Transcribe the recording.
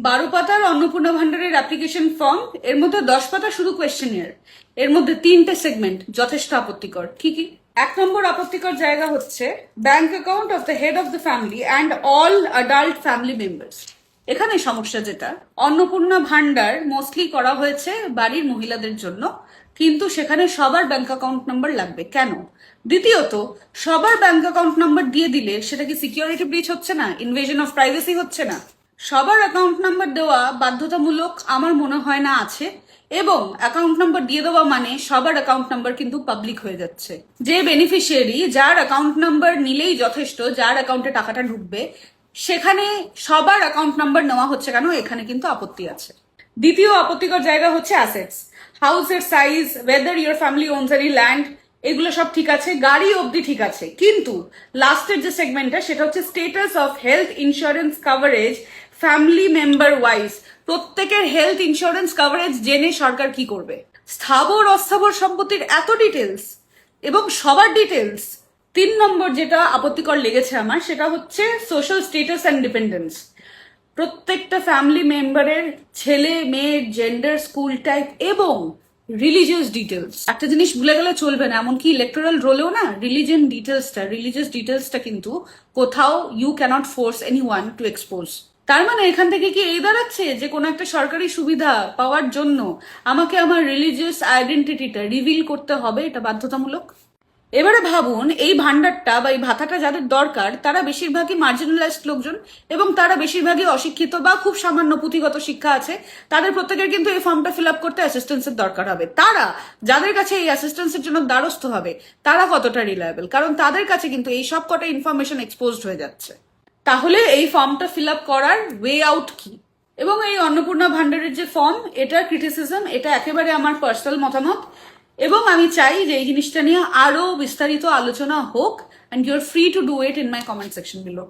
12 পাতার অন্নপূর্ণা ভান্ডারের application form, এর মধ্যে 10 পাতা শুধু কোয়েশ্চেনিয়ার, এর মধ্যে 3টে সেগমেন্ট যথেষ্ট আপত্তিকর। কি কি? 1 নম্বর আপত্তিকর জায়গা হচ্ছে bank account of the head of the family and all adult family members. এখানে সমস্যা যেটা, অন্নপূর্ণা ভান্ডার মোস্টলি করা হয়েছে বাড়ির মহিলাদের জন্য, কিন্তু সেখানে সবার ব্যাংক অ্যাকাউন্ট নাম্বার লাগবে কেন? দ্বিতীয়ত, সবার ব্যাংক অ্যাকাউন্ট নাম্বার দিয়ে দিলে সেটা কি সিকিউরিটি ব্রিচ হচ্ছে না? ইনভেশন অফ প্রাইভেসি হচ্ছে না? সবার অ্যাকাউন্ট নাম্বার দেওয়া বাধ্যতামূলক আমার মনে হয় না আছে, এবং অ্যাকাউন্ট নাম্বার দিয়ে দেওয়া মানে সবার অ্যাকাউন্ট নাম্বার কিন্তু পাবলিক হয়ে যাচ্ছে। যে বেনিফিশিয়ারি, যার অ্যাকাউন্ট নাম্বার নিলেই যথেষ্ট, যার অ্যাকাউন্টে টাকাটা ঢুকবে, সেখানে সবার অ্যাকাউন্ট নাম্বার নেওয়া হচ্ছে কেন? এখানে কিন্তু আপত্তি আছে। দ্বিতীয় আপত্তিকর জায়গা হচ্ছে অ্যাসেটস, হাউসের size, weather your family ওনস any land, এগুলো সব ঠিক আছে, গাড়ি অবধি ঠিক আছে, কিন্তু লাস্টের যে সেগমেন্টটা সেটা হচ্ছে status of health insurance coverage family member wise. প্রত্যেকের হেলথ ইন্স্যুরেন্স কভারেজ জেনে সরকার কি করবে? স্থাবর অস্থাবর সম্পত্তির এত ডিটেলস এবং সবার ডিটেলস। 3 নম্বর যেটা আপত্তিকর লেগেছে আমার, সেটা হচ্ছে সোশ্যাল স্টেটাস অ্যান্ড ডিপেন্ডেন্স। প্রত্যেকটা ফ্যামিলি মেম্বারের ছেলে মেয়ের জেন্ডার, স্কুল টাইপ এবং রিলিজিয়াস ডিটেলস। একটা জিনিস ভুলে গেলে চলবে না, এমনকি ইলেকটোরাল রোলেও না রিলিজিয়াস ডিটেলসটা কিন্তু কোথাও you can't force anyone to expose. তার মানে এখান থেকে কি এই দাঁড়াচ্ছে যে কোনো একটা সরকারি সুবিধা পাওয়ার জন্য আমাকে আমার রিলিজিয়াস আইডেন্টিটিটা রিভিল করতে হবে, এটা বাধ্যতামূলক? এবারে ভাবুন, এই ভান্ডারটা বা এই ভাতাটা যাদের দরকার তারা বেশিরভাগই মার্জিনালাইজড লোকজন, এবং তারা বেশিরভাগই অশিক্ষিত বা খুব সামান্য পুঁথিগত শিক্ষা আছে। তাদের প্রত্যেকের কিন্তু এই ফর্মটা ফিল আপ করতে অ্যাসিস্ট্যান্সের দরকার হবে। তারা যাদের কাছে এই অ্যাসিস্ট্যান্সের জন্য দ্বারস্থ হবে, তারা কতটা রিলায়েবল? কারণ তাদের কাছে কিন্তু এই সব কটা ইনফরমেশন এক্সপোজড হয়ে যাচ্ছে। তাহলে এই ফর্মটা ফিল আপ করার ওয়ে আউট কি? এবং এই অন্নপূর্ণা ভান্ডারের যে ফর্ম, এটার ক্রিটিসিজম, এটা একেবারে আমার পার্সোনাল মতামত, এবং আমি চাই যে এই জিনিসটা নিয়ে আরো বিস্তারিত আলোচনা হোক, and you're free to do it in my comment section below.